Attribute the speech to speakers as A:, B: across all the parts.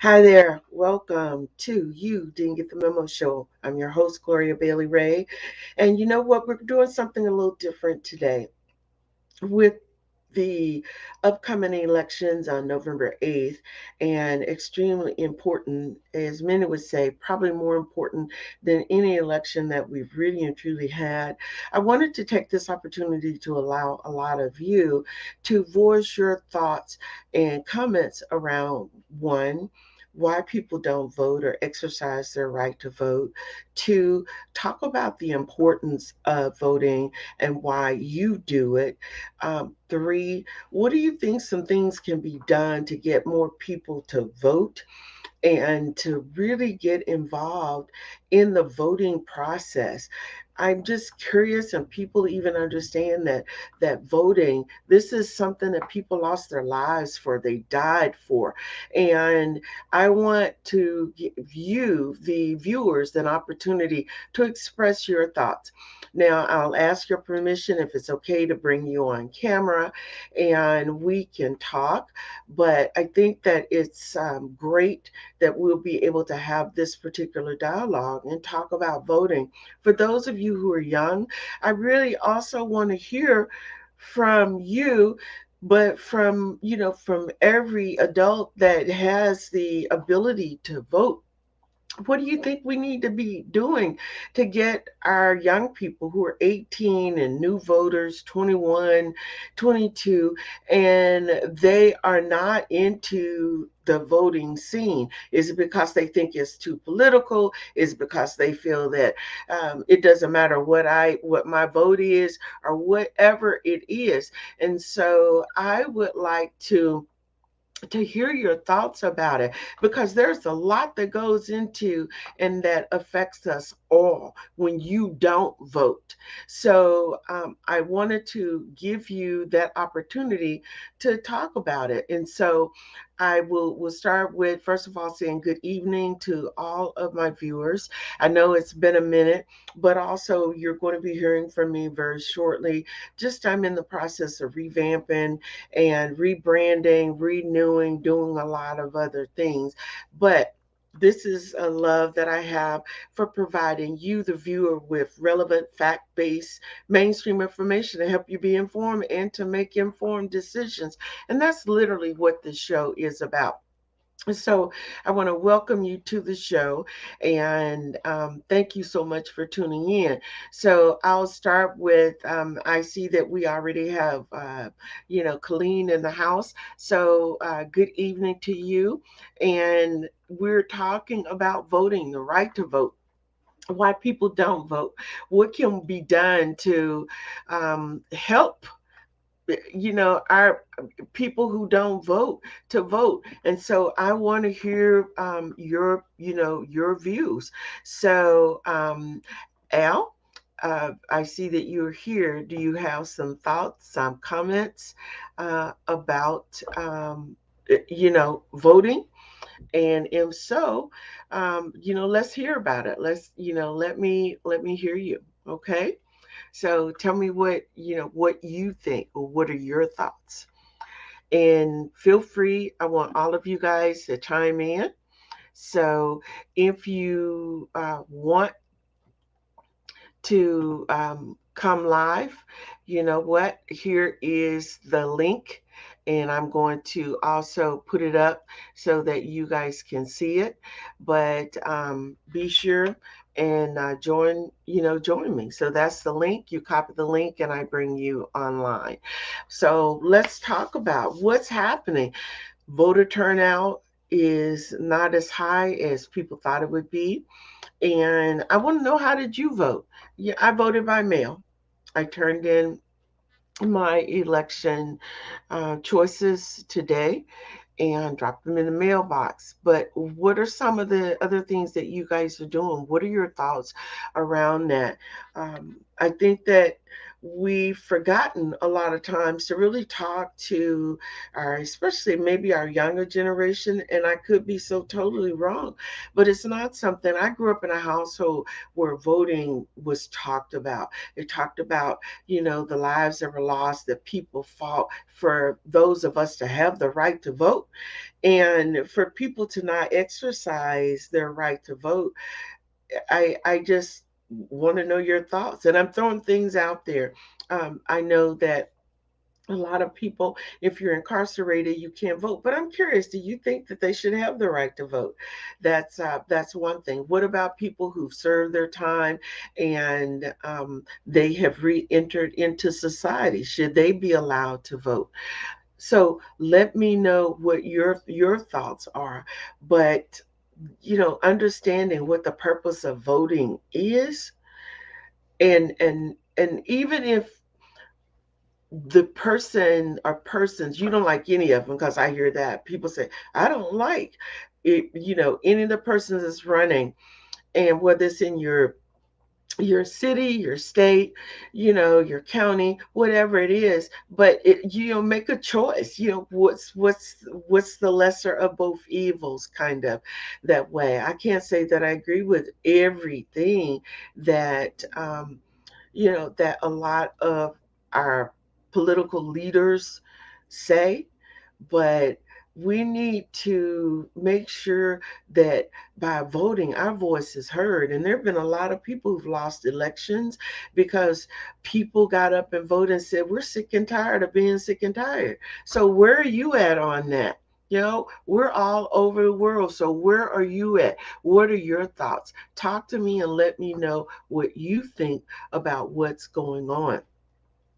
A: Hi there. Welcome to You Didn't Get the Memo Show. I'm your host, Gloria Bailey Ray. And you know what? We're doing something a little different today with the upcoming elections on November 8th, and extremely important, as many would say, probably more important than any election that we've really and truly had. I wanted to take this opportunity to allow a lot of you to voice your thoughts and comments around one, why people don't vote or exercise their right to vote. Two, talk about the importance of voting and why you do it. Three, what do you think some things can be done to get more people to vote and to really get involved in the voting process? I'm just curious, and people even understand that voting, this is something that people lost their lives for, they died for. And I want to give you, the viewers, an opportunity to express your thoughts. Now, I'll ask your permission if it's okay to bring you on camera and we can talk. But I think that it's great that we'll be able to have this particular dialogue and talk about voting. For those of you who are young, I really also want to hear from you, but from every adult that has the ability to vote. What do you think we need to be doing to get our young people who are 18 and new voters, 21, 22, and they are not into the voting scene? Is it because they think it's too political? Is it because they feel that it doesn't matter what my vote is, or whatever it is? And so I would like to hear your thoughts about it, because there's a lot that goes into and that affects us all when you don't vote. So I wanted to give you that opportunity to talk about it. And so I will start with, first of all, saying good evening to all of my viewers. I know it's been a minute, but also you're going to be hearing from me very shortly. Just I'm in the process of revamping and rebranding, renewing, doing a lot of other things. But this is a love that I have for providing you, the viewer, with relevant, fact based, mainstream information to help you be informed and to make informed decisions. And that's literally what this show is about. So I want to welcome you to the show, and thank you so much for tuning in. So I'll start with, I see that we already have, Colleen in the house. So good evening to you. And we're talking about voting, the right to vote, why people don't vote, what can be done to help our people who don't vote to vote. And so I want to hear your views. So Al, I see that you're here. Do you have some thoughts, some comments about voting? And if so, let's hear about it. Let me hear you. Okay. So tell me what you think, or what are your thoughts. And feel free, I want all of you guys to chime in. So if you want to come live, you know what? Here is the link, and I'm going to also put it up so that you guys can see it. But be sure and join me. So that's the link. You copy the link, and I bring you online. So let's talk about what's happening. Voter turnout is not as high as people thought it would be. And I want to know, how did you vote? Yeah, I voted by mail. I turned in my election choices today and dropped them in the mailbox. But what are some of the other things that you guys are doing? What are your thoughts around that? I think that we've forgotten a lot of times to really talk to our, especially maybe our younger generation. And I could be so totally wrong, but it's not something. I grew up in a household where voting was talked about. They talked about, the lives that were lost, that people fought for those of us to have the right to vote. And for people to not exercise their right to vote, I just want to know your thoughts. And I'm throwing things out there. I know that a lot of people, if you're incarcerated, you can't vote. But I'm curious, do you think that they should have the right to vote? That's one thing. What about people who've served their time and they have re-entered into society? Should they be allowed to vote? So let me know what your thoughts are. But understanding what the purpose of voting is, and even if the person or persons, you don't like any of them, because I hear that people say, I don't like it, any of the persons that's running, and whether it's in your city, your state, your county, whatever it is. But make a choice. What's the lesser of both evils, kind of that way. I can't say that I agree with everything that that a lot of our political leaders say, but we need to make sure that by voting, our voice is heard. And there have been a lot of people who've lost elections because people got up and voted and said, we're sick and tired of being sick and tired. So, where are you at on that? We're all over the world. So, where are you at? What are your thoughts? Talk to me and let me know what you think about what's going on.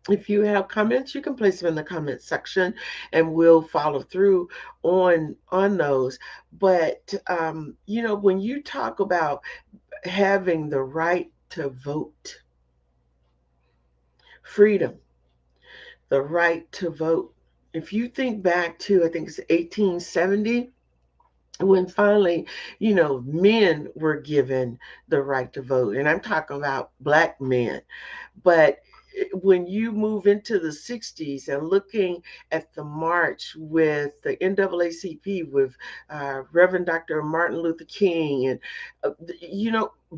A: If you have comments, you can place them in the comment section and we'll follow through on those. But when you talk about having the right to vote, freedom, the right to vote. If you think back to, I think it's 1870, when finally, men were given the right to vote. And I'm talking about black men. But when you move into the 60s and looking at the march with the NAACP, with Reverend Dr. Martin Luther King and,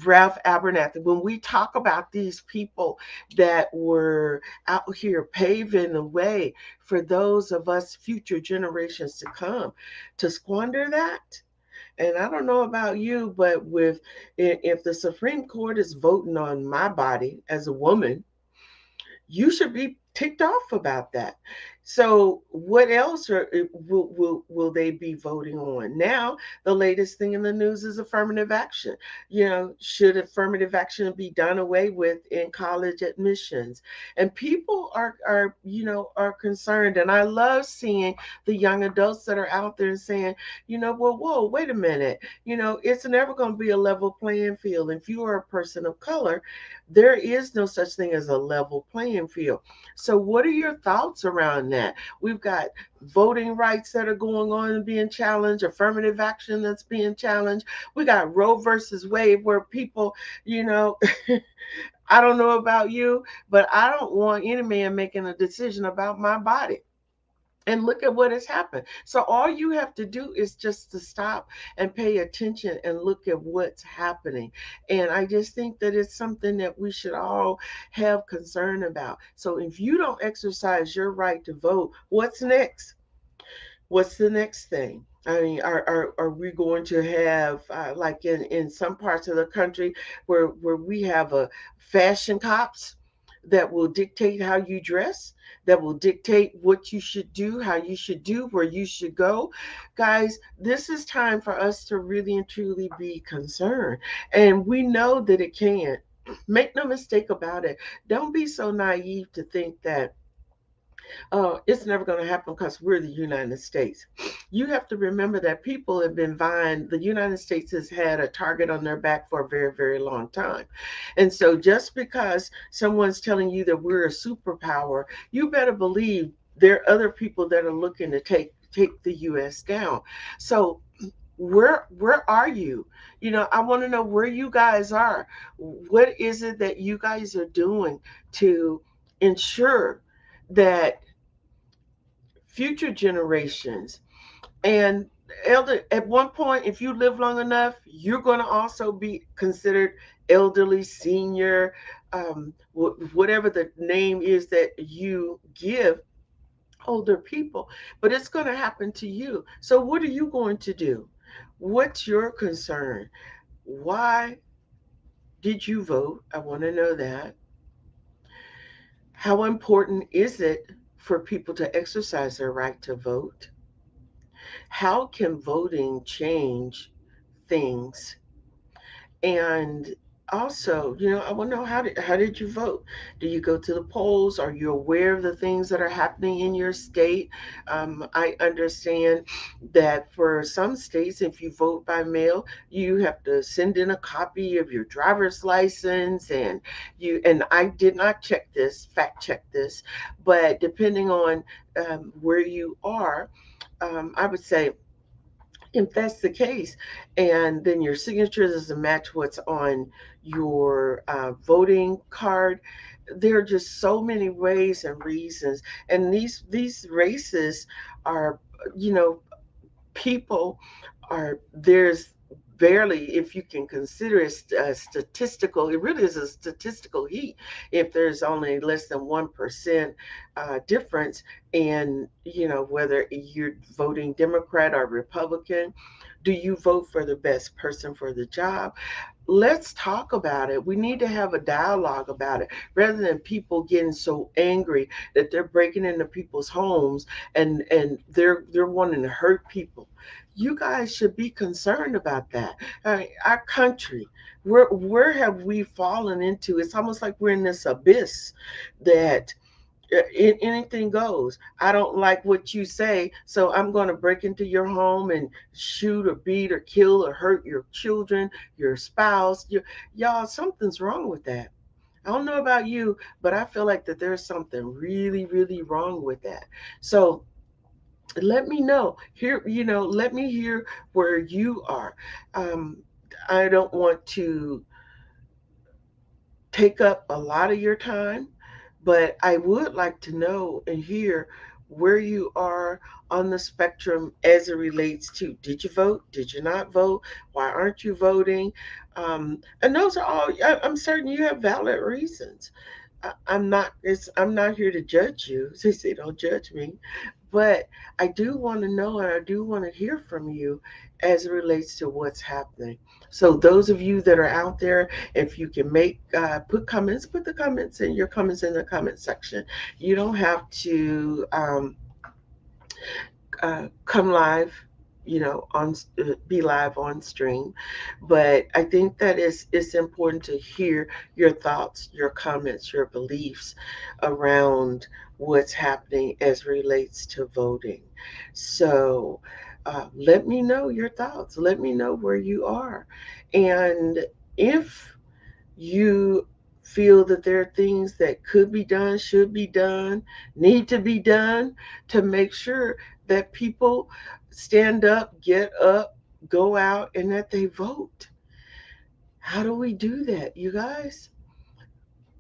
A: Ralph Abernathy, when we talk about these people that were out here paving the way for those of us future generations to come, to squander that. And I don't know about you, but if the Supreme Court is voting on my body as a woman, you should be ticked off about that. So, what else will they be voting on? Now, the latest thing in the news is affirmative action. Should affirmative action be done away with in college admissions? And people are concerned. And I love seeing the young adults that are out there saying, well, whoa, wait a minute. It's never going to be a level playing field. If you are a person of color, there is no such thing as a level playing field. So, what are your thoughts around that? We've got voting rights that are going on and being challenged, affirmative action that's being challenged. We got Roe versus Wade, where people, I don't know about you, but I don't want any man making a decision about my body. And look at what has happened. So all you have to do is just to stop and pay attention and look at what's happening. And I just think that it's something that we should all have concern about. So if you don't exercise your right to vote, what's next? What's the next thing? I mean, are we going to have, like in some parts of the country, where we have a fashion cops that will dictate how you dress, that will dictate what you should do, how you should do, where you should go? Guys, this is time for us to really and truly be concerned. And we know that it can. Make no mistake about it. Don't be so naive to think that it's never going to happen because we're the United States. You have to remember that people have been vying. The United States has had a target on their back for a very, very long time. And so just because someone's telling you that we're a superpower, you better believe there are other people that are looking to take the US down. So where are you? I want to know where you guys are. What is it that you guys are doing to ensure that future generations and elder at one point, if you live long enough, you're going to also be considered elderly, senior, whatever the name is that you give older people. But it's going to happen to you. So what are you going to do? What's your concern? Why did you vote? I want to know that. How important is it for people to exercise their right to vote? How can voting change things? And also, I want to know, how did you vote? Do you go to the polls? Are you aware of the things that are happening in your state? I understand that for some states, if you vote by mail, you have to send in a copy of your driver's license, and I did not fact check this, but depending on where you are, I would say if that's the case, and then your signature doesn't match what's on your voting card, there are just so many ways and reasons. And these races are, you know, people are there's barely, if you can consider it a statistical, it really is a statistical heat if there's only less than 1% difference in, whether you're voting Democrat or Republican. Do you vote for the best person for the job? Let's talk about it. We need to have a dialogue about it rather than people getting so angry that they're breaking into people's homes and they're wanting to hurt people. You guys should be concerned about that. Our country, where have we fallen into? It's almost like we're in this abyss that anything goes. I don't like what you say, so I'm going to break into your home and shoot or beat or kill or hurt your children, your spouse. Y'all, something's wrong with that. I don't know about you, but I feel like that there's something really, really wrong with that. So let me know here. Let me hear where you are. Um, I don't want to take up a lot of your time, but I would like to know and hear where you are on the spectrum as it relates to, did you vote? Did you not vote? Why aren't you voting? And those are all, I'm certain you have valid reasons. I'm not here to judge you. They say don't judge me. But I do want to know and I do want to hear from you as it relates to what's happening. So those of you that are out there, if you can put the comments in your comments in the comment section. You don't have to come live, on be live on stream, but I think that it's important to hear your thoughts, your comments, your beliefs around what's happening as relates to voting. So let me know your thoughts. Let me know where you are, and if you feel that there are things that could be done, should be done, need to be done to make sure that people stand up, get up, go out, and that they vote. How do we do that, you guys?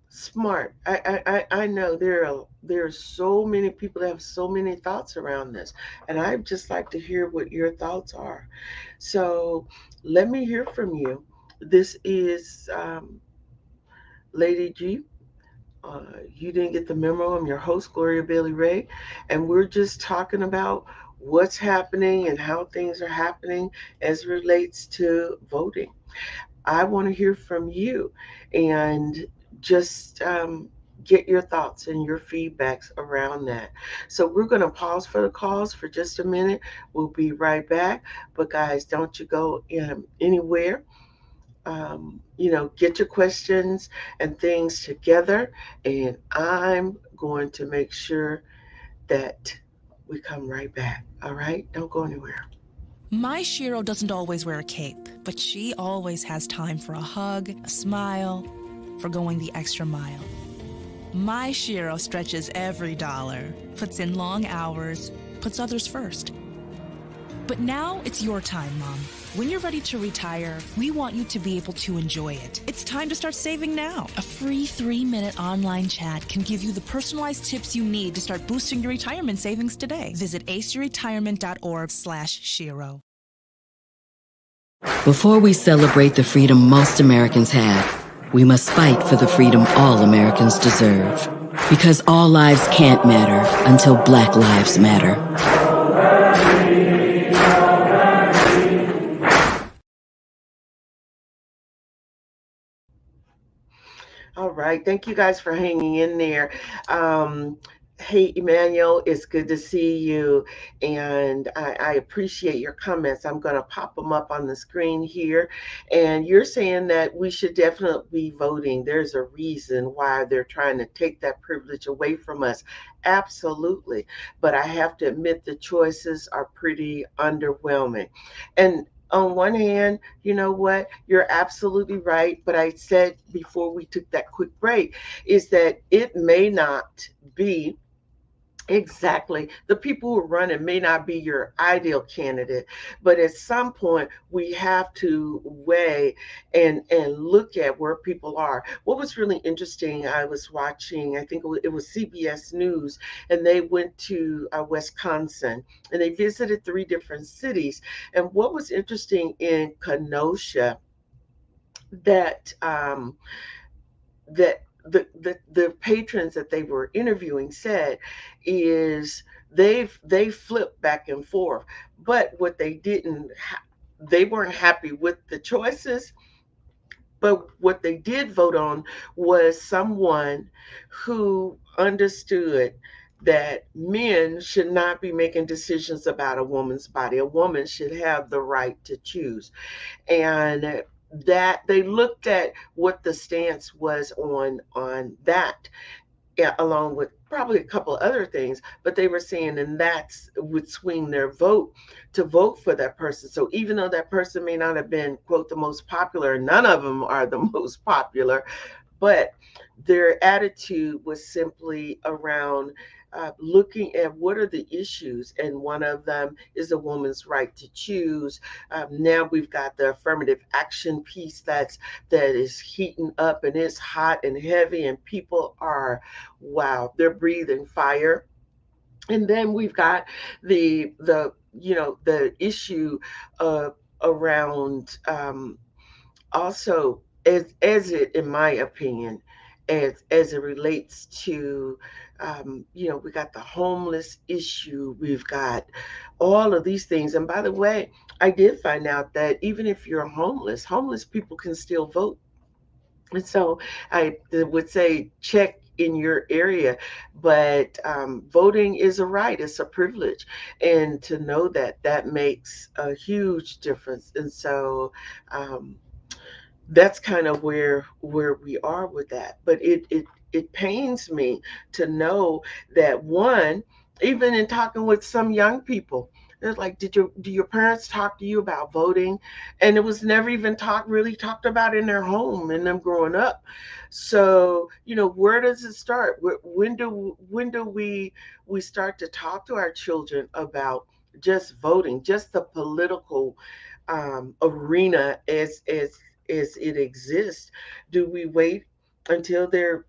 A: Smart. I know there are so many people that have so many thoughts around this, and I'd just like to hear what your thoughts are. So let me hear from you. This is Lady G. You didn't get the memo. I'm your host, Gloria Bailey Ray, and we're just talking about what's happening and how things are happening as it relates to voting. I want to hear from you and just get your thoughts and your feedbacks around that. So we're going to pause for the calls for just a minute. We'll be right back. But guys, don't you go anywhere. Get your questions and things together, and I'm going to make sure that we come right back. All right? Don't go anywhere.
B: My Shiro doesn't always wear a cape, but she always has time for a hug, a smile, for going the extra mile. My Shiro stretches every dollar, puts in long hours, puts others first. But now it's your time, Mom. When you're ready to retire, we want you to be able to enjoy it. It's time to start saving now. A free 3-minute online chat can give you the personalized tips you need to start boosting your retirement savings today. Visit aceyourretirement.org/Shiro.
C: Before we celebrate the freedom most Americans have, we must fight for the freedom all Americans deserve. Because all lives can't matter until Black lives matter.
A: All right. Thank you guys for hanging in there. Um, hey, Emmanuel, it's good to see you. And I appreciate your comments. I'm going to pop them up on the screen here. And you're saying that we should definitely be voting. There's a reason why they're trying to take that privilege away from us. Absolutely. But I have to admit, the choices are pretty underwhelming. And on one hand, you know what? You're absolutely right. But I said before we took that quick break is that it may not be exactly the people who are running may not be your ideal candidate, but at some point we have to weigh and look at where people are. What was really interesting, I was watching, I think it was CBS News, and they went to Wisconsin, and they visited three different cities. And what was interesting in Kenosha, that the patrons that they were interviewing said is they flipped back and forth, but what they weren't happy with the choices, but what they did vote on was someone who understood that men should not be making decisions about a woman's body. A woman should have the right to choose. And that they looked at what the stance was on that, yeah, along with probably a couple of other things, but they were saying, and that's would swing their vote to vote for that person. So even though that person may not have been, quote, the most popular, none of them are the most popular, but their attitude was simply around looking at what are the issues, and one of them is a woman's right to choose. Now we've got the affirmative action piece that is heating up, and it's hot and heavy, and people are, wow, they're breathing fire. And then we've got the issue uh, around also, as it, in my opinion, as it relates to we got the homeless issue, we've got all of these things. And by the way, I did find out that even if you're homeless people can still vote. And so I would say check in your area, but voting is a right, it's a privilege, and to know that that makes a huge difference. And so um, that's kind of where we are with that. But it pains me to know that, one, even in talking with some young people, they're like, do your parents talk to you about voting? And it was never even really talked about in their home and them growing up. So where does it start? When do we start to talk to our children about just voting, just the political arena as it exists? Do we wait until they're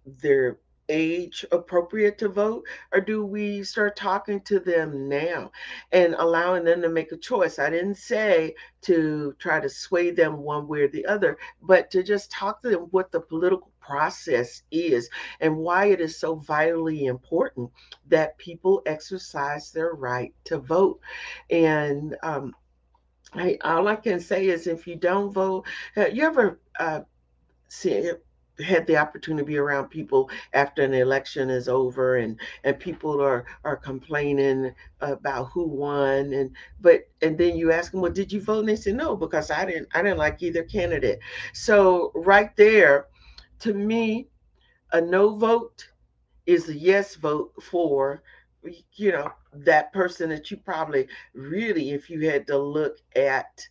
A: age appropriate to vote, or do we start talking to them now and allowing them to make a choice? I didn't say to try to sway them one way or the other, but to just talk to them what the political process is and why it is so vitally important that people exercise their right to vote. And all I can say is, if you don't vote, you ever see, had the opportunity to be around people after an election is over, and people are complaining about who won, and then you ask them, well, did you vote? And they say, no, because I didn't like either candidate. So right there, to me, a no vote is a yes vote for that person that you probably really, if you had to look at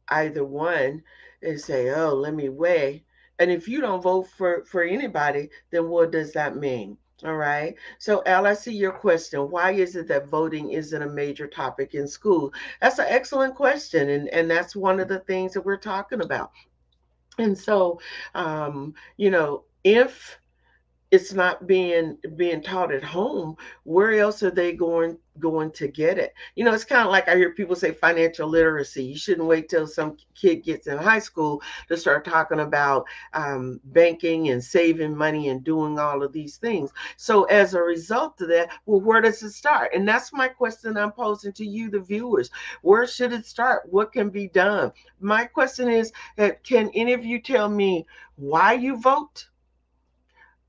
A: either one and say, oh, let me weigh. And if you don't vote for anybody, then what does that mean? All right. So, Al, I see your question. Why is it that voting isn't a major topic in school? That's an excellent question. And that's one of the things that we're talking about. And so, if it's not being taught at home, where else are they going to get it? It's kind of like I hear people say financial literacy. You shouldn't wait till some kid gets in high school to start talking about banking and saving money and doing all of these things. So as a result of that, well, where does it start? And that's my question I'm posing to you, the viewers. Where should it start? What can be done? My question is that, can any of you tell me why you vote?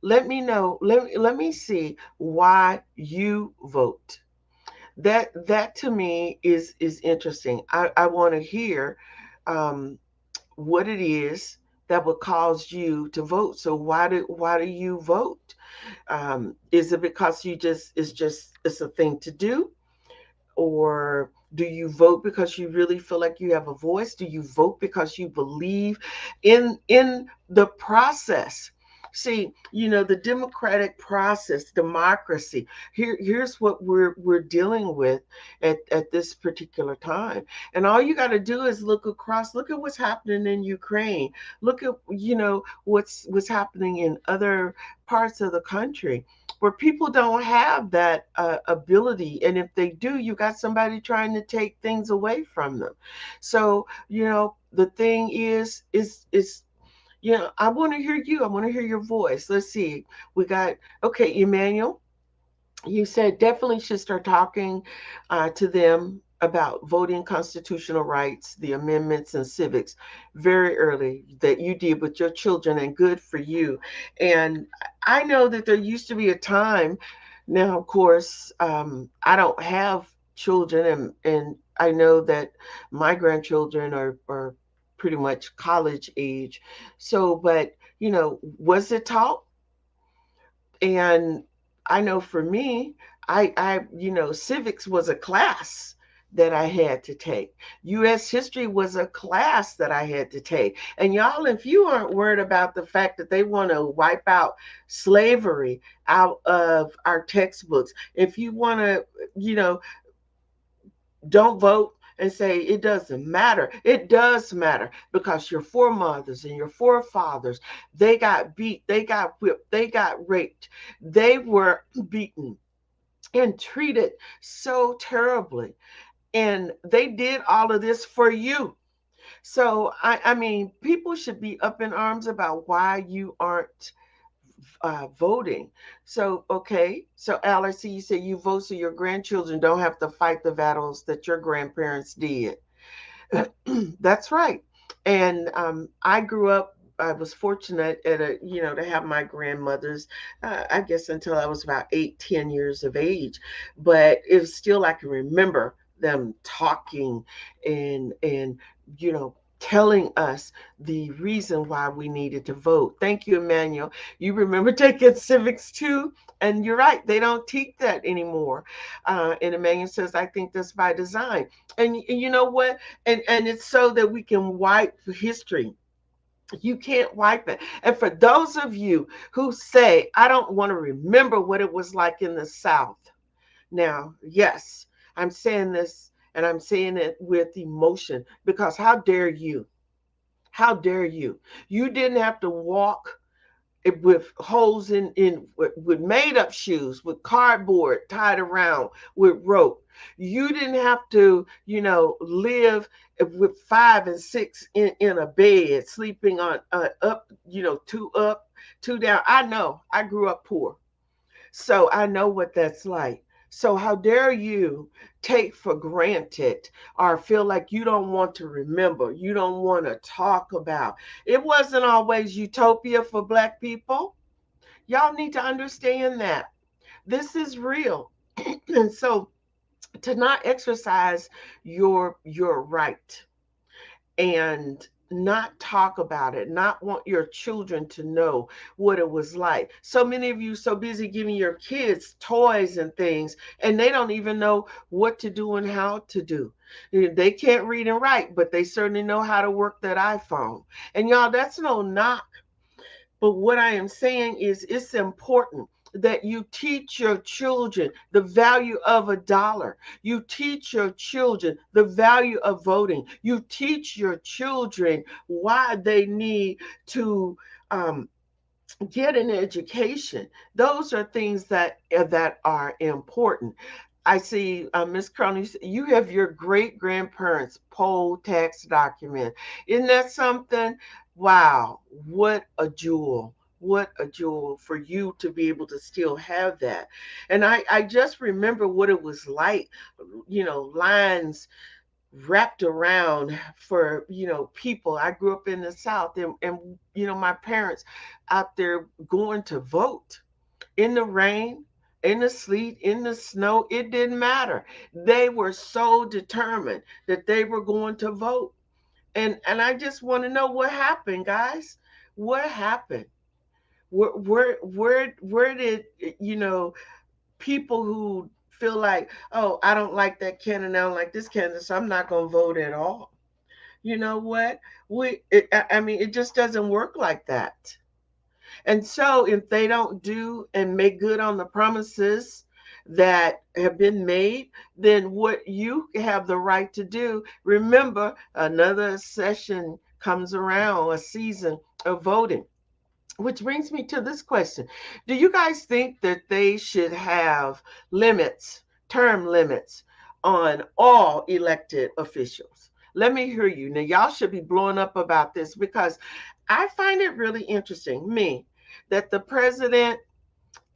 A: Let me know. Let me see why you vote. That to me is interesting. I want to hear um, what it is that would cause you to vote. So why do you vote? Is it because it's a thing to do? Or do you vote because you really feel like you have a voice? Do you vote because you believe in the process? See, the democratic process, democracy. Here's what we're dealing with at this particular time. And all you got to do is look across, look at what's happening in Ukraine. Look at, what's happening in other parts of the country where people don't have that ability, and if they do, you got somebody trying to take things away from them. So the thing is I want to hear you. I want to hear your voice. Let's see. We got, okay, Emmanuel, you said definitely should start talking to them about voting, constitutional rights, the amendments, and civics very early, that you did with your children, and good for you. And I know that there used to be a time. Now, of course, I don't have children, and I know that my grandchildren are pretty much college age. So, but, was it taught? And I know for me, civics was a class that I had to take. U.S. history was a class that I had to take. And y'all, if you aren't worried about the fact that they want to wipe out slavery out of our textbooks, if you want to, you know, don't vote and say it doesn't matter. It does matter, because your foremothers and your forefathers, they got beat, they got whipped, they got raped, they were beaten and treated so terribly. And they did all of this for you. So, I mean, people should be up in arms about why you aren't voting. So, okay. So, Alice, you say you vote so your grandchildren don't have to fight the battles that your grandparents did. That's right. And I grew up. I was fortunate to have my grandmothers. I guess until I was about 8, 10 years of age, but it was still, I can remember them talking and you know telling us the reason why we needed to vote. Thank you, Emmanuel. You remember taking civics too, and you're right. They don't teach that anymore. And Emmanuel says, I think that's by design. And you know what? And it's so that we can wipe history. You can't wipe it. And for those of you who say, I don't want to remember what it was like in the South. Now, yes, I'm saying this, and I'm saying it with emotion, because how dare you? How dare you? You didn't have to walk with holes with made up shoes, with cardboard tied around with rope. You didn't have to, live with 5 and 6 in a bed, sleeping on up, two up, two down. I know, I grew up poor, so I know what that's like. So how dare you take for granted, or feel like you don't want to remember, you don't want to talk about. It wasn't always utopia for Black people. Y'all need to understand that. This is real. And so, to not exercise your right, and not talk about it, not want your children to know what it was like. So many of you so busy giving your kids toys and things, and they don't even know what to do and how to do. They can't read and write, but they certainly know how to work that iPhone. And y'all, that's no knock. But what I am saying is, it's important that you teach your children the value of a dollar. You teach your children the value of voting. You teach your children why they need to um, get an education. Those are things that are important. I see, Miss Crony, you have your great grandparents' poll tax document. Isn't that something? Wow, what a jewel. What a jewel for you to be able to still have that. And I just remember what it was like, lines wrapped around for people. I grew up in the South, and my parents out there going to vote in the rain, in the sleet, in the snow. It didn't matter. They were so determined that they were going to vote. And I just want to know what happened, guys. What happened? Where did people who feel like, oh, I don't like that candidate, I don't like this candidate, so I'm not going to vote at all. You know what? I mean, it just doesn't work like that. And so, if they don't do and make good on the promises that have been made, then what you have the right to do, remember, another session comes around, a season of voting. Which brings me to this question. Do you guys think that they should have limits, term limits, on all elected officials? Let me hear you. Now, y'all should be blowing up about this because I find it really interesting, me, that the president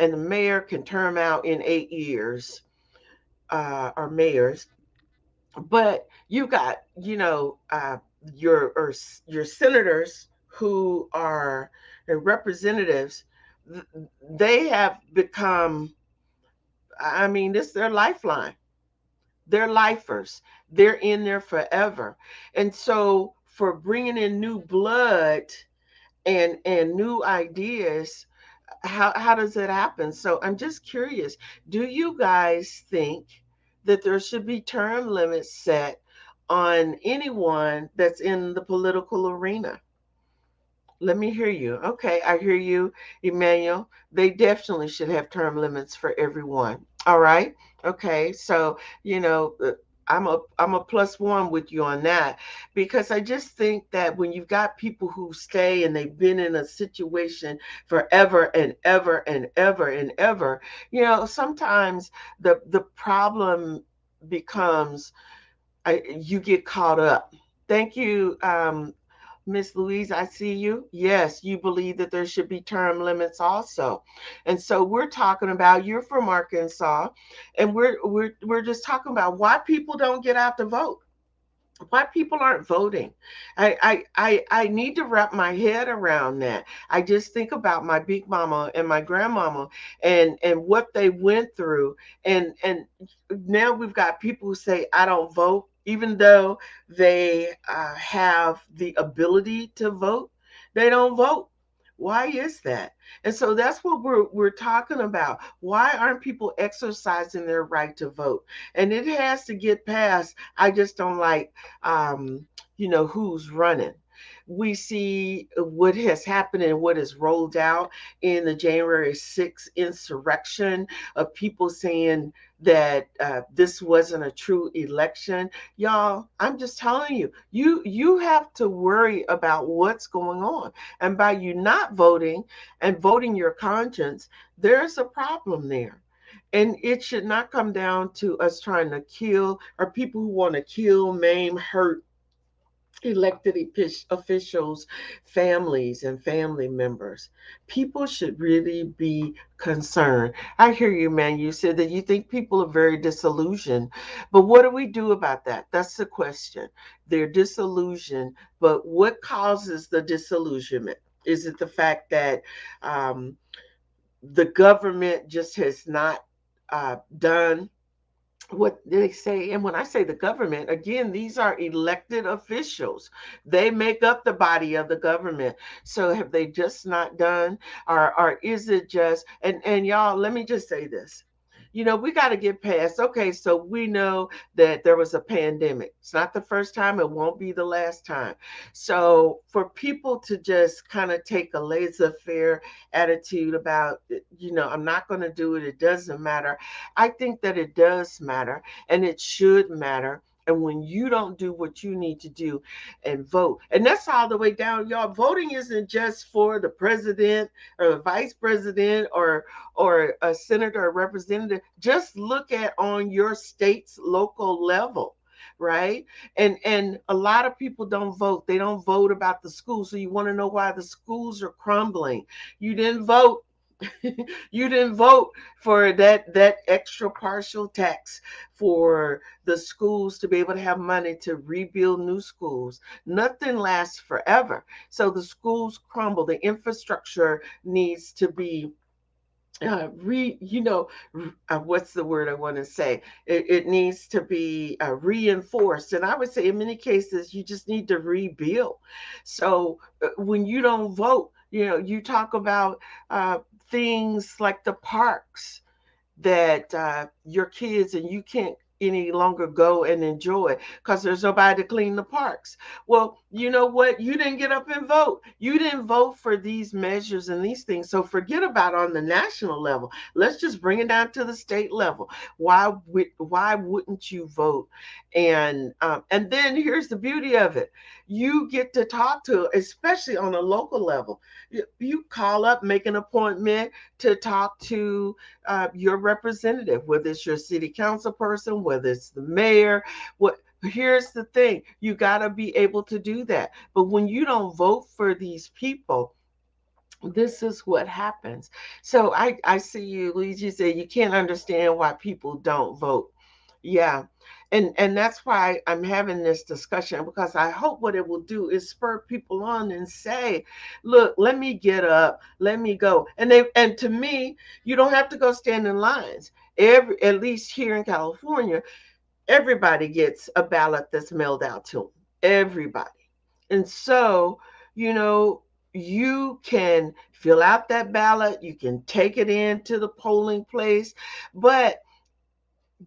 A: and the mayor can term out in 8 years, or mayors, but you got, your senators who are representatives. They have become, I mean, this is their lifeline. They're lifers. They're in there forever. And so for bringing in new blood and new ideas, how does it happen? So I'm just curious, do you guys think that there should be term limits set on anyone that's in the political arena? Let me hear you. Okay, I hear you, Emmanuel. They definitely should have term limits for everyone. All right. Okay. So, I'm a plus one with you on that, because I just think that when you've got people who stay and they've been in a situation forever and ever and ever and ever, sometimes the problem becomes, you get caught up. Thank you, Miss Louise, I see you. Yes, you believe that there should be term limits also. And so we're talking about, you're from Arkansas, and we're just talking about why people don't get out to vote. Why people aren't voting. I need to wrap my head around that. I just think about my big mama and my grandmama and what they went through. And now we've got people who say, I don't vote, even though they have the ability to vote. They don't vote. Why is that? And so that's what we're talking about. Why aren't people exercising their right to vote? And it has to get past, I just don't like, who's running. We see what has happened and what is rolled out in the January 6th insurrection, of people saying that this wasn't a true election. Y'all, I'm just telling you, you have to worry about what's going on. And by you not voting and voting your conscience, there's a problem there. And it should not come down to us trying to kill, or people who want to kill, maim, hurt elected officials, families, and family members. People should really be concerned. I hear you, man. You said that you think people are very disillusioned. But what do we do about that? That's the question. They're disillusioned, but what causes the disillusionment? Is it the fact that um, the government just has not done what they say? And when I say the government, again, these are elected officials. They make up the body of the government. So have they just not done, or is it just, and y'all, let me just say this. We got to get past. Okay, so we know that there was a pandemic. It's not the first time, it won't be the last time. So for people to just kind of take a laissez-faire attitude about, I'm not going to do it, it doesn't matter. I think that it does matter, and it should matter. And when you don't do what you need to do and vote, and that's all the way down, y'all. Voting isn't just for the president or the vice president or a senator or representative. Just look at on your state's local level, right? And a lot of people don't vote. They don't vote about the schools. So you want to know why the schools are crumbling. You didn't vote. You didn't vote for that extra partial tax for the schools to be able to have money to rebuild new schools. Nothing lasts forever. So the schools crumble. The infrastructure needs to be what's the word I want to say? It needs to be reinforced. And I would say in many cases, you just need to rebuild. So when you don't vote, you talk about things like the parks that your kids and you can't any longer go and enjoy because there's nobody to clean the parks. Well, you know what? You didn't get up and vote. You didn't vote for these measures and these things. So forget about on the national level. Let's just bring it down to the state level. Why wouldn't you vote? And then here's the beauty of it. You get to talk to, especially on a local level. You call up, make an appointment to talk to your representative, whether it's your city council person, whether it's the mayor. What Here's the thing, you got to be able to do that. But when you don't vote for these people, this is what happens. So I see you, Luigi, say you can't understand why people don't vote. Yeah. And that's why I'm having this discussion, because I hope what it will do is spur people on and say, look, let me get up, let me go. And to me, you don't have to go stand in lines. At least here in California, everybody gets a ballot that's mailed out to them. Everybody. And so, you know, you can fill out that ballot, you can take it into the polling place, but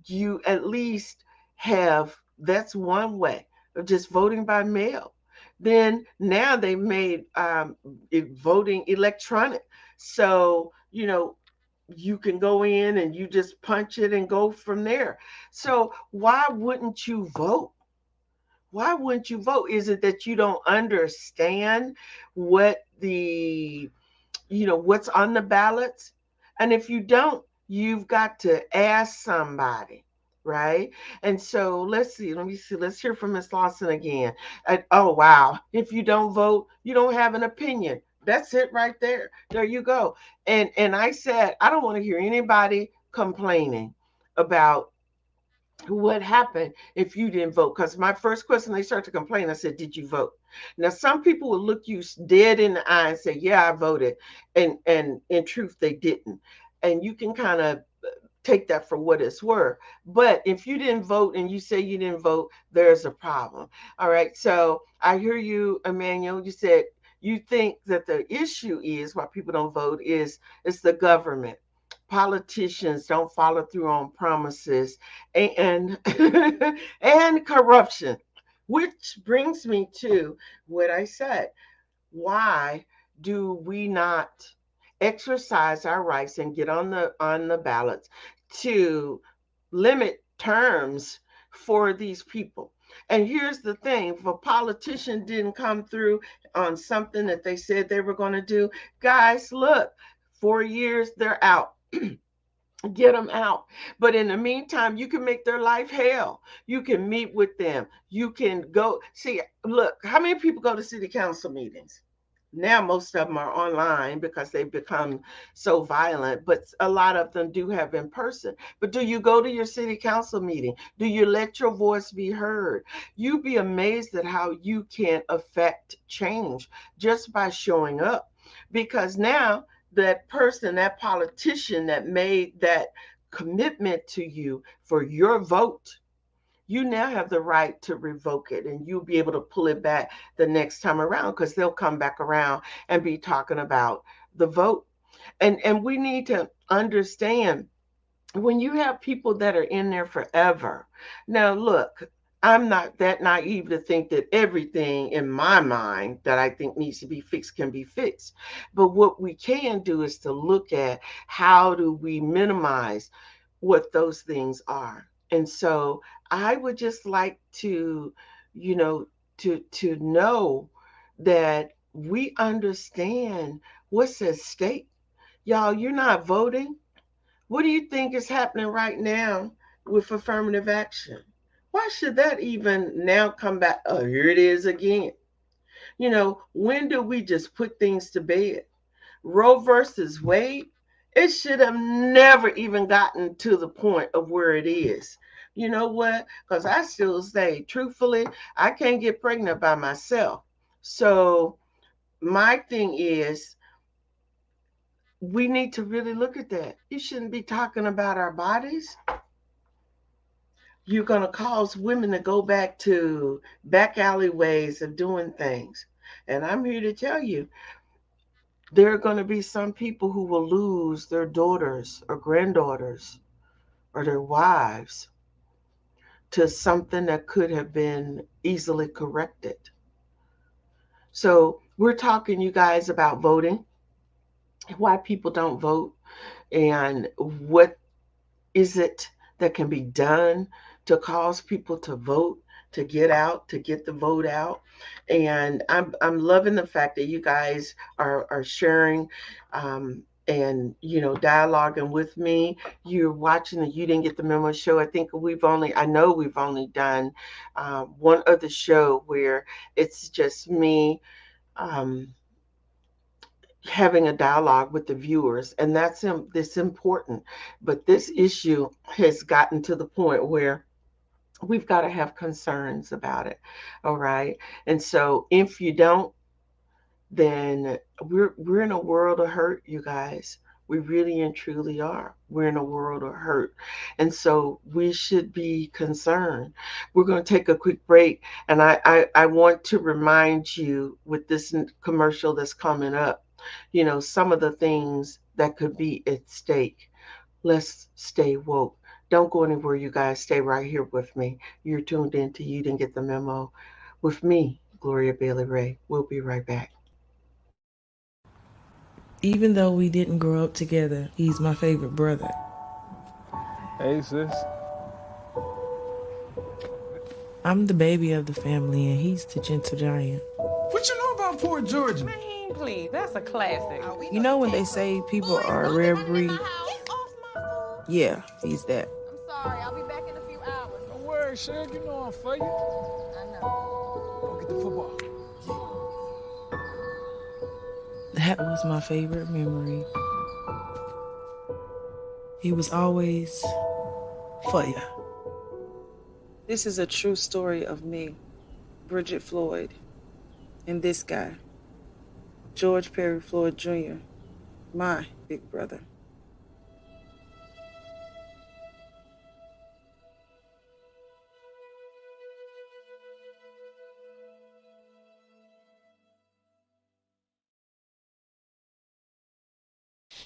A: you at least have, that's one way of just voting by mail. Then now they made voting electronic. So, you can go in and you just punch it and go from there. So why wouldn't you vote? Why wouldn't you vote? Is it that you don't understand what what's on the ballots? And if you don't, you've got to ask somebody, right? And so let me see, let's hear from Miss Lawson again. Oh wow, if you don't vote, you don't have an opinion. That's it right there. There you go. And I said, I don't want to hear anybody complaining about what happened if you didn't vote. Because my first question, they start to complain, I said, did you vote? Now some people will look you dead in the eye and say, yeah, I voted, and in truth they didn't. And you can kind of take that for what it's worth. But if you didn't vote and you say you didn't vote, there's a problem. All right, so I hear you, Emmanuel. You said you think that the issue is why people don't vote is it's the government. Politicians don't follow through on promises, and and corruption. Which brings me to what I said. Why do we not exercise our rights and get on the ballots to limit terms for these people? And here's the thing, if a politician didn't come through on something that they said they were going to do, guys, look, 4 years, they're out. Get them out. But in the meantime, you can make their life hell. You can meet with them. You can go see. Look, how many people go to city council meetings? Now most of them are online because they've become so violent, but a lot of them do have in person. But do you go to your city council meeting? Do you let your voice be heard? You'd be amazed at how you can affect change just by showing up. Because now that person, that politician that made that commitment to you for your vote, you now have the right to revoke it, and you'll be able to pull it back the next time around, because they'll come back around and be talking about the vote. And we need to understand when you have people that are in there forever. Now, look, I'm not that naive to think that everything in my mind that I think needs to be fixed can be fixed. But what we can do is to look at how do we minimize what those things are. And so I would just like to, you know, to know that we understand what's at stake. Y'all, you're not voting. What do you think is happening right now with affirmative action? Why should that even now come back? Oh, here it is again. When do we just put things to bed? Roe versus Wade, it should have never even gotten to the point of where it is. You know what? Because I still say, truthfully, I can't get pregnant by myself. So my thing is, we need to really look at that. You shouldn't be talking about our bodies. You're going to cause women to go back to back alley ways of doing things. And I'm here to tell you, there are going to be some people who will lose their daughters or granddaughters or their wives to something that could have been easily corrected. So, we're talking, you guys, about voting, why people don't vote, and what is it that can be done to cause people to vote, to get out, to get the vote out? And I'm loving the fact that you guys are sharing, and dialoguing with me. You're watching the You Didn't Get the Memo show. I know we've only done one other show where it's just me. Um, Having a dialogue with the viewers, and that's important. But this issue has gotten to the point where we've got to have concerns about it. All right. And so if you don't, then we're in a world of hurt, you guys. We really and truly are. We're in a world of hurt. And so we should be concerned. We're going to take a quick break. And I want to remind you with this commercial that's coming up, some of the things that could be at stake. Let's stay woke. Don't go anywhere, you guys. Stay right here with me. You're tuned in to You Didn't Get the Memo with me, Gloria Bailey Ray. We'll be right back.
D: Even though we didn't grow up together, he's my favorite brother.
E: Hey, sis.
D: I'm the baby of the family, and he's the gentle giant.
F: What you know about Port Georgia?
G: Man, please, that's a classic.
D: You know when they say people are a rare breed?
G: Get off my food.
D: Yeah, he's that.
G: I'm sorry, I'll be back in a few hours.
E: Don't worry, Shug. You know I'm for you.
G: I know.
E: Go get the football.
D: That was my favorite memory. He was always for ya. This is a true story of me, Bridget Floyd, and this guy, George Perry Floyd Jr., my big brother.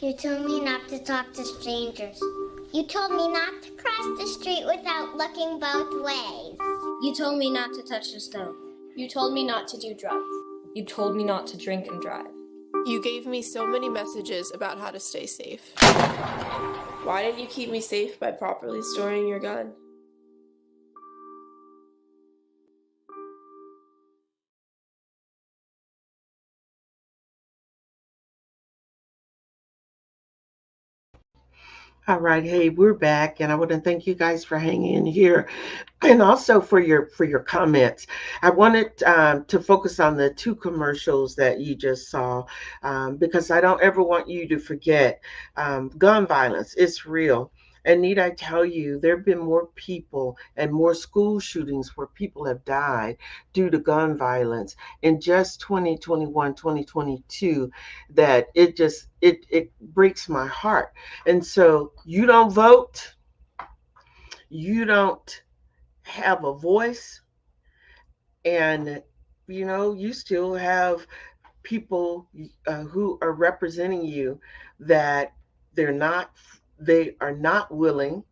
H: You told me not to talk to strangers. You told me not to cross the street without looking both ways.
I: You told me not to touch the stove.
J: You told me not to do drugs.
K: You told me not to drink and drive.
J: You gave me so many messages about how to stay safe. Why didn't you keep me safe by properly storing your gun?
A: All right, hey, we're back, and I want to thank you guys for hanging in here, and also for your comments. I wanted to focus on the two commercials that you just saw, because I don't ever want you to forget, gun violence. It's real. And need I tell you, there have been more people and more school shootings where people have died due to gun violence in just 2021, 2022, that it breaks my heart. And so you don't vote, you don't have a voice, and you still have people who are representing you that they're not They are not willing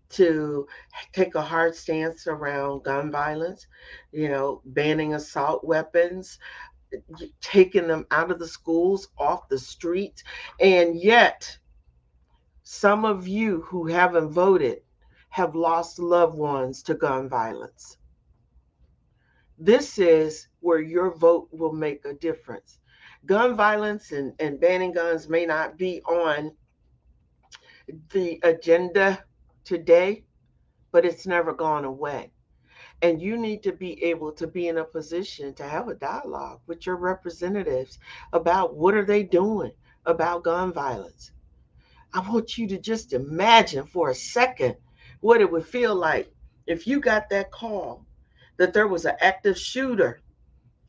A: to take a hard stance around gun violence, banning assault weapons, taking them out of the schools, off the streets. And yet, some of you who haven't voted have lost loved ones to gun violence. This is where your vote will make a difference. Gun violence and banning guns may not be on the agenda today, but it's never gone away. And you need to be able to be in a position to have a dialogue with your representatives about what are they doing about gun violence. I want you to just imagine for a second what it would feel like if you got that call that there was an active shooter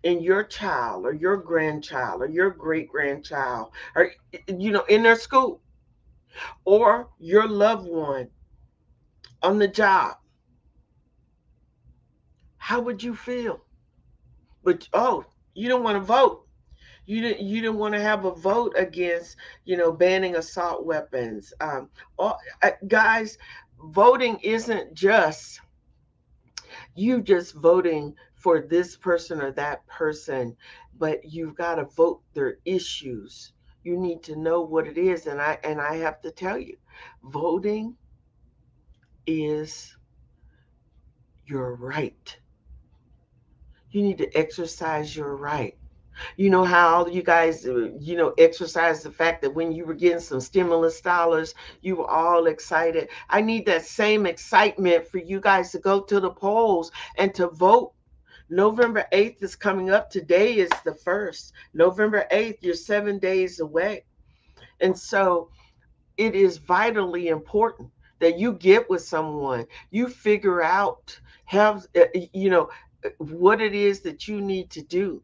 A: in your child or your grandchild or your great grandchild or in their school or your loved one on the job. How would you feel? But you don't want to vote. You didn't want to have a vote against banning assault weapons. Guys, voting isn't just you just voting for this person or that person, but you've got to vote their issues. You need to know what it is, and I have to tell you, voting is your right. You need to exercise your right. You know how you guys, exercise the fact that when you were getting some stimulus dollars, you were all excited. I need that same excitement for you guys to go to the polls and to vote. November 8th is coming up. Today is the 1st. November 8th, you're 7 days away. And so it is vitally important that you get with someone, you figure out, what it is that you need to do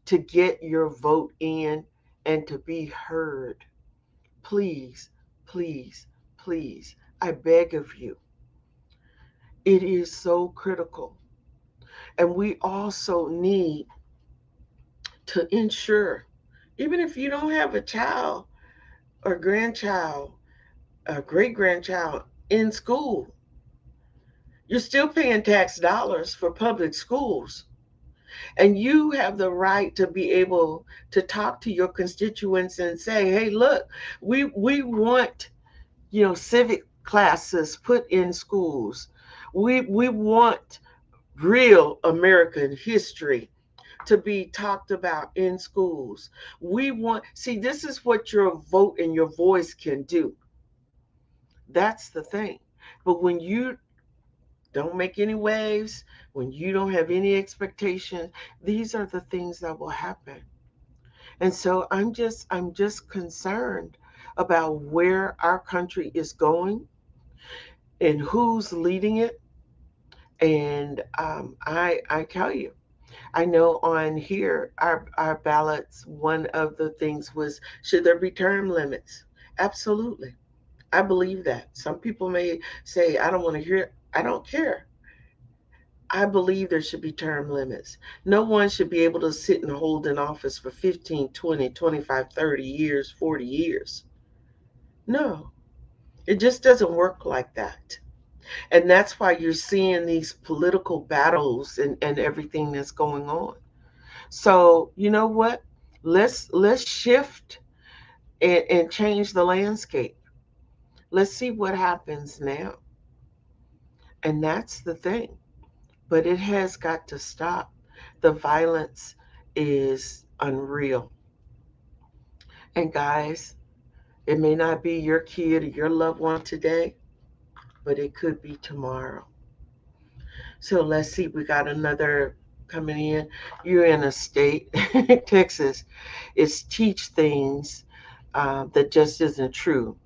A: to get your vote in and to be heard. Please, please, please, I beg of you. It is so critical. And we also need to ensure, even if you don't have a child or grandchild or great grandchild in school, you're still paying tax dollars for public schools. And you have the right to be able to talk to your constituents and say, hey, look, we want, civic classes put in schools. We want real American history to be talked about in schools. See, this is what your vote and your voice can do. That's the thing. But when you don't make any waves, when you don't have any expectation, these are the things that will happen. And so I'm just concerned about where our country is going and who's leading it. And I tell you, I know on here, our ballots, one of the things was, should there be term limits? Absolutely. I believe that. Some people may say, I don't want to hear it. I don't care. I believe there should be term limits. No one should be able to sit and hold an office for 15, 20, 25, 30 years, 40 years. No, it just doesn't work like that. And that's why you're seeing these political battles and everything that's going on. So, you know what? Let's shift and change the landscape. Let's see what happens now. And that's the thing. But it has got to stop. The violence is unreal. And guys, it may not be your kid or your loved one today, but it could be tomorrow. So let's see, we got another coming in. You're in a state, Texas, it's teach things that just isn't true.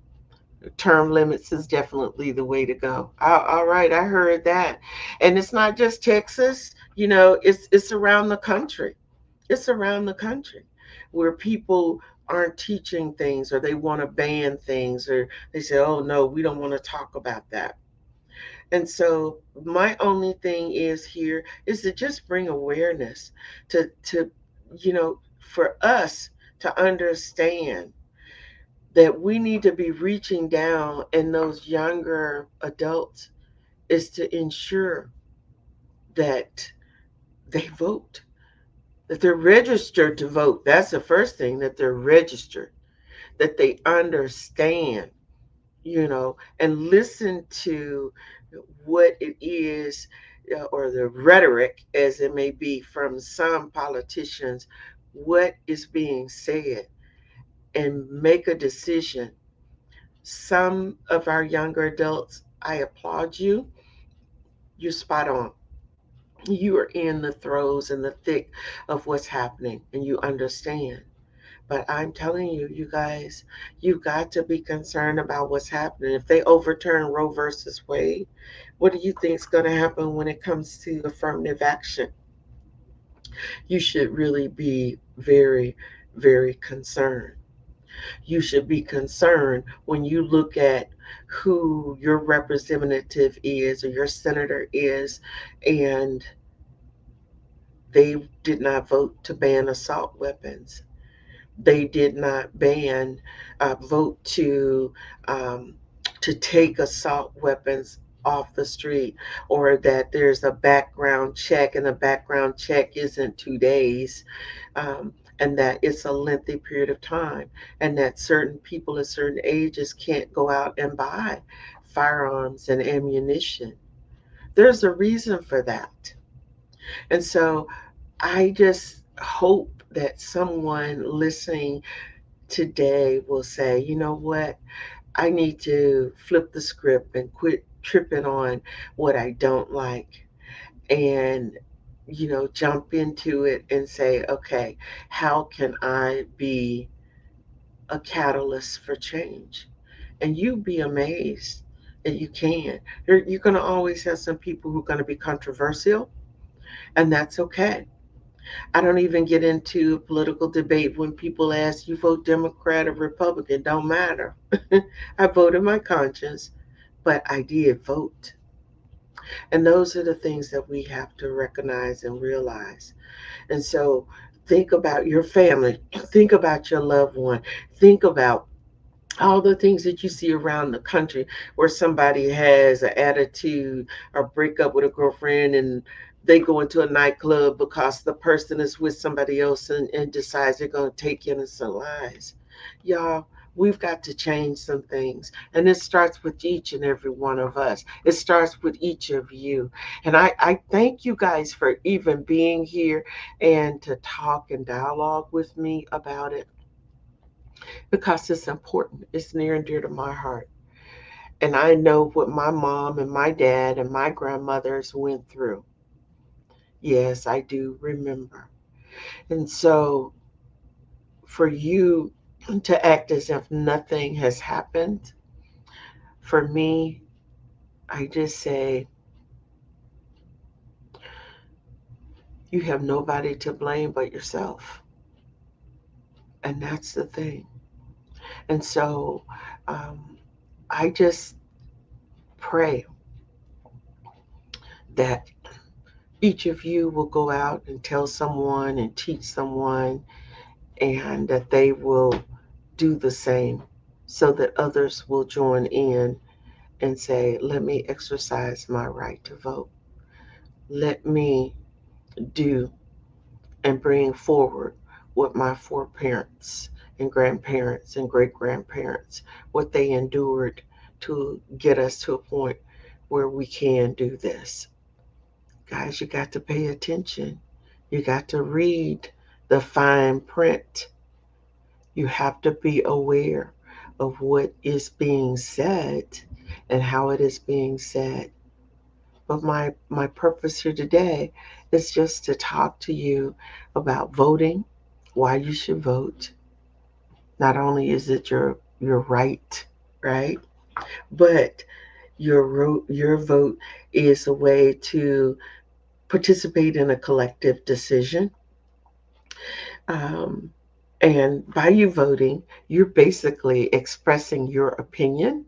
A: Term limits is definitely the way to go. All right, I heard that. And it's not just Texas, it's around the country. It's around the country where people aren't teaching things or they want to ban things or they say, oh no, we don't want to talk about that. And so my only thing is here is to just bring awareness to for us to understand that we need to be reaching down in those younger adults is to ensure that they vote, that they're registered to vote. That's the first thing, that they're registered, that they understand, and listen to what it is, or the rhetoric, as it may be, from some politicians, what is being said, and make a decision. Some of our younger adults, I applaud you. You're spot on. You are in the throes and the thick of what's happening, and you understand. But I'm telling you, you guys, you've got to be concerned about what's happening. If they overturn Roe versus Wade, what do you think is going to happen when it comes to affirmative action? You should really be very, very concerned. You should be concerned when you look at who your representative is or your senator is, and they did not vote to ban assault weapons. They did not vote um, to take assault weapons off the street, or that there's a background check, and the background check isn't 2 days, and that it's a lengthy period of time, and that certain people at certain ages can't go out and buy firearms and ammunition. There's a reason for that. And so I just hope that someone listening today will say, you know what, I need to flip the script and quit tripping on what I don't like, and jump into it and say, okay, how can I be a catalyst for change? And you'd be amazed that you can. You're going to always have some people who are going to be controversial, and that's okay. I don't even get into a political debate when people ask, you vote Democrat or Republican, don't matter. I voted my conscience, but I did vote. And those are the things that we have to recognize and realize. And so think about your family, think about your loved one, think about all the things that you see around the country where somebody has an attitude or break up with a girlfriend, and they go into a nightclub because the person is with somebody else, and decides they're going to take innocent lives. Y'all, we've got to change some things. And it starts with each and every one of us. It starts with each of you. And I thank you guys for even being here and to talk and dialogue with me about it, because it's important. It's near and dear to my heart. And I know what my mom and my dad and my grandmothers went through. Yes, I do remember. And so for you to act as if nothing has happened, for me, I just say you have nobody to blame but yourself. And that's the thing. And so um, I just pray that each of you will go out and tell someone and teach someone, and that they will do the same, so that others will join in and say, let me exercise my right to vote. Let me do and bring forward what my foreparents and grandparents and great grandparents, what they endured to get us to a point where we can do this. Guys, you got to pay attention. You got to read the fine print. You have to be aware of what is being said and how it is being said. But my purpose here today is just to talk to you about voting, why you should vote. Not only is it your right, right? But your vote is a way to participate in a collective decision. Um, and by you voting, you're basically expressing your opinion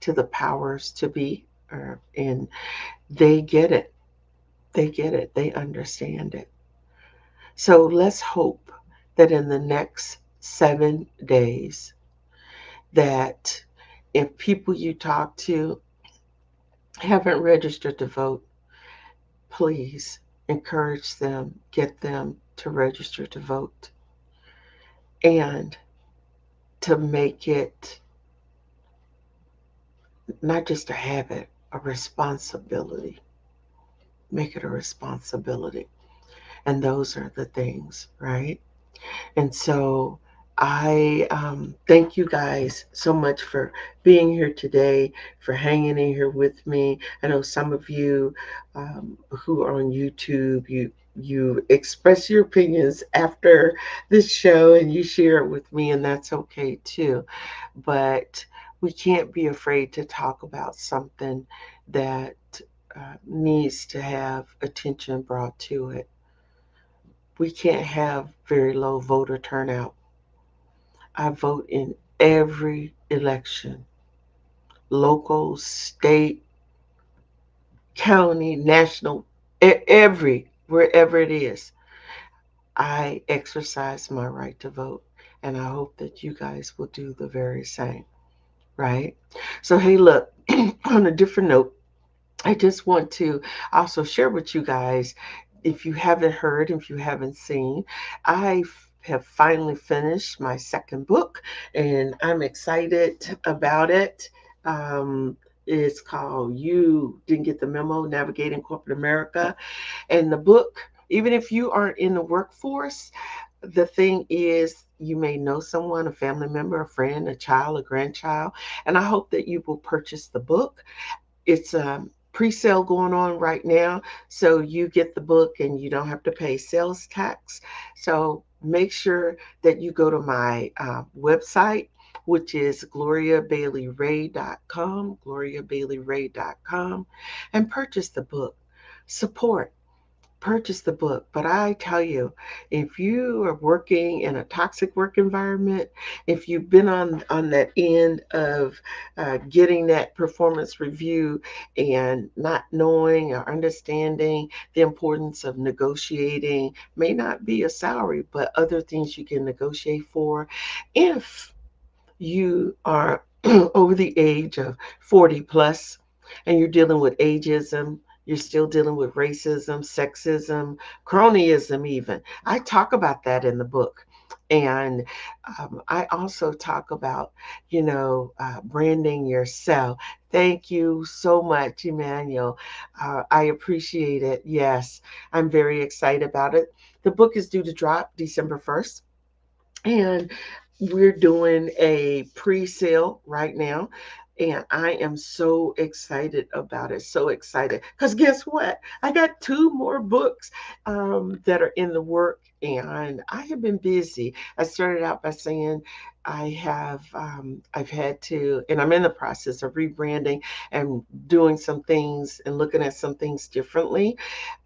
A: to the powers to be, and they get it. They get it. They understand it. So let's hope that in the next 7 days that if people you talk to haven't registered to vote, please encourage them, get them to register to vote, and to make it not just a habit, a responsibility. Make it a responsibility. And those are the things, right? And so I thank you guys so much for being here today, for hanging in here with me. I know some of you who are on YouTube, you express your opinions after this show and you share it with me, and that's okay too. But we can't be afraid to talk about something that needs to have attention brought to it. We can't have very low voter turnout. I vote in every election, local, state, county, national, wherever it is. I exercise my right to vote, and I hope that you guys will do the very same, right? So, hey, look, on a different note, I just want to also share with you guys, if you haven't heard, if you haven't seen, I have finally finished my second book, and I'm excited about it. Um, it's called You Didn't Get the Memo, Navigating Corporate America. And the book, even if you aren't in the workforce, the thing is, you may know someone, a family member, a friend, a child, a grandchild, and I hope that you will purchase the book. It's a pre-sale going on right now, so you get the book and you don't have to pay sales tax. So make sure that you go to my website, which is gloriabaileyray.com, and purchase the book. Support, purchase the book. But I tell you, if you are working in a toxic work environment, if you've been on that end of getting that performance review and not knowing or understanding the importance of negotiating, may not be a salary, but other things you can negotiate for. If you are over the age of 40 plus and you're dealing with ageism, you're still dealing with racism, sexism, cronyism, even. I talk about that in the book. And I also talk about, branding yourself. Thank you so much, Emmanuel. I appreciate it. Yes, I'm very excited about it. The book is due to drop December 1st. And we're doing a pre-sale right now. And I am so excited about it. So excited. Because guess what? I got two more books that are in the work. And I have been busy. I started out by saying I've had to, and I'm in the process of rebranding and doing some things and looking at some things differently.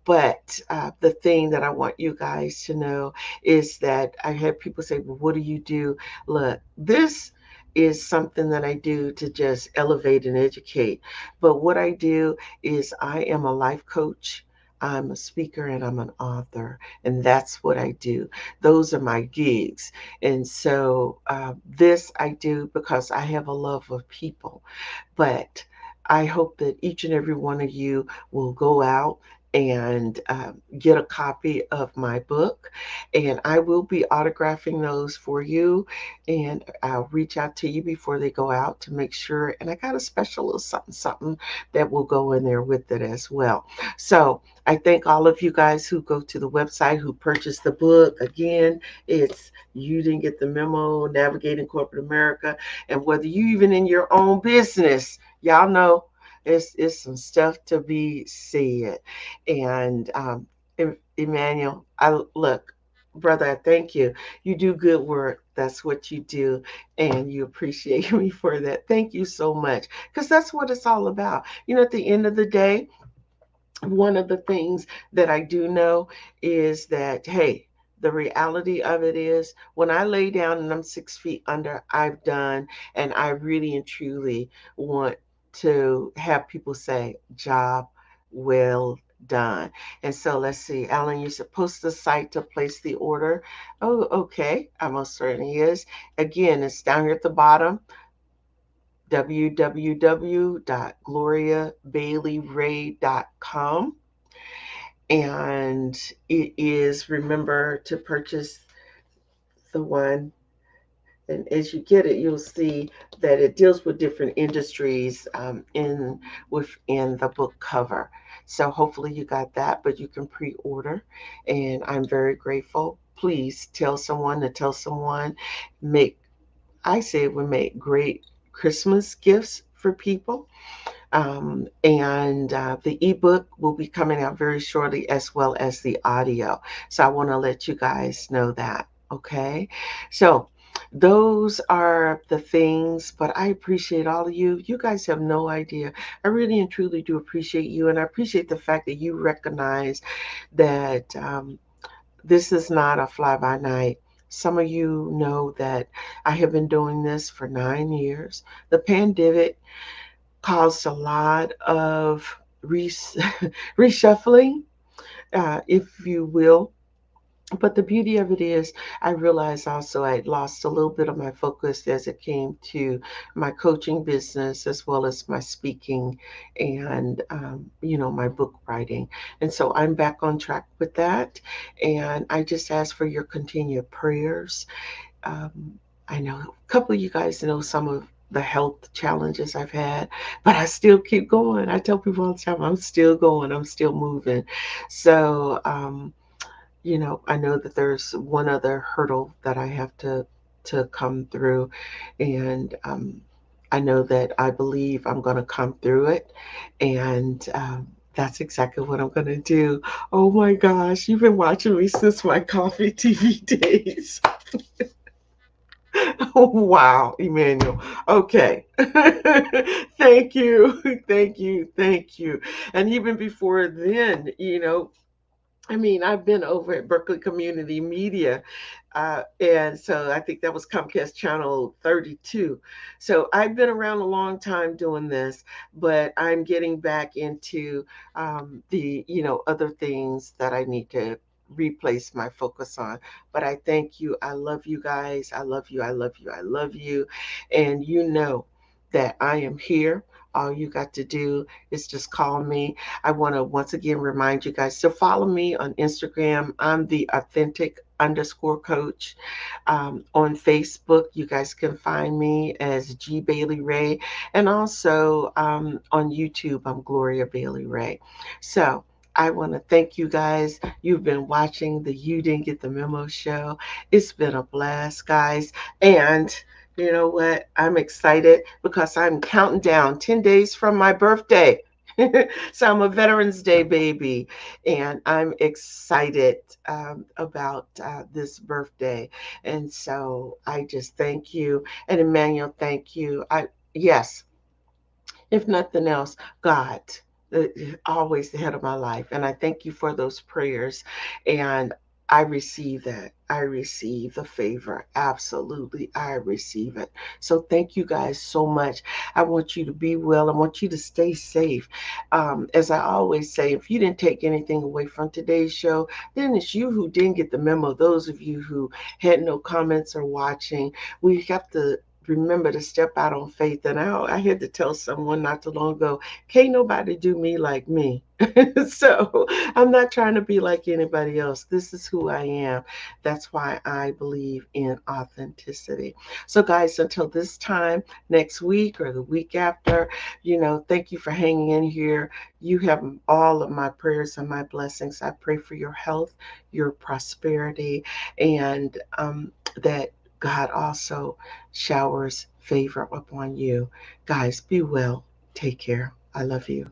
A: But the thing that I want you guys to know is that I had people say, well, what do you do? Look, this is something that I do to just elevate and educate. But what I do is I am a life coach. I'm a speaker and I'm an author, and that's what I do. Those are my gigs. And so this I do because I have a love of people. But I hope that each and every one of you will go out and get a copy of my book. And I will be autographing those for you. And I'll reach out to you before they go out to make sure. And I got a special little something, something that will go in there with it as well. So I thank all of you guys who go to the website, who purchase the book. Again, it's You Didn't Get the Memo, Navigating Corporate America. And whether you even in your own business, y'all know it's some stuff to be said. And Emmanuel, I look, brother, I thank you. You do good work. That's what you do, and you appreciate me for that. Thank you so much, because that's what it's all about. At the end of the day, one of the things that I do know is that, hey, the reality of it is when I lay down and I'm 6 feet under, I've done, and I really and truly want to have people say, job well done. And so let's see, Alan, you're supposed to cite to place the order. Oh, okay. I most certainly is. Again, it's down here at the bottom. www.gloriabaileyray.com. And it is, remember to purchase the one, and as you get it, you'll see that it deals with different industries in within the book cover. So hopefully you got that, but you can pre-order, and I'm very grateful. Please tell someone to tell someone. Make I say it would make great Christmas gifts for people. And the ebook will be coming out very shortly, as well as the audio. So I want to let you guys know that. Okay. So those are the things, but I appreciate all of you. You guys have no idea. I really and truly do appreciate you. And I appreciate the fact that you recognize that this is not a fly by night. Some of you know that I have been doing this for 9 years. The pandemic caused a lot of reshuffling, if you will. But the beauty of it is, I realized also I lost a little bit of my focus as it came to my coaching business as well as my speaking and, my book writing. And so I'm back on track with that. And I just ask for your continued prayers. I know a couple of you guys know some of the health challenges I've had, but I still keep going. I tell people all the time, I'm still going, I'm still moving. So, I know that there's one other hurdle that I have to come through, and I know that I believe I'm going to come through it, and that's exactly what I'm going to do. Oh my gosh, you've been watching me since my coffee TV days. Oh, wow, Emmanuel. Okay. Thank you. Thank you. Thank you. And even before then, I've been over at Berkeley Community Media, and so I think that was Comcast Channel 32. So I've been around a long time doing this, but I'm getting back into the, other things that I need to replace my focus on. But I thank you. I love you guys. I love you. I love you. I love you. And you know that I am here. All you got to do is just call me. I want to once again remind you guys to follow me on Instagram. I'm the authentic_coach. On Facebook, you guys can find me as G Bailey Ray. And also on YouTube, I'm Gloria Bailey Ray. So I want to thank you guys. You've been watching the You Didn't Get the Memo show. It's been a blast, guys. And you know what? I'm excited because I'm counting down 10 days from my birthday. So I'm a Veterans Day baby, and I'm excited about this birthday. And so I just thank you, and Emmanuel, thank you. Yes, if nothing else, God, uh, always the head of my life. And I thank you for those prayers. And I receive that. I receive the favor. Absolutely. I receive it. So thank you guys so much. I want you to be well. I want you to stay safe. As I always say, if you didn't take anything away from today's show, then it's you who didn't get the memo. Those of you who had no comments or watching, we have to remember to step out on faith. And I had to tell someone not too long ago, can't nobody do me like me. So I'm not trying to be like anybody else. This is who I am. That's why I believe in authenticity. So guys, until this time next week or the week after, thank you for hanging in here. You have all of my prayers and my blessings. I pray for your health, your prosperity, and that God also showers favor upon you. Guys, be well. Take care. I love you.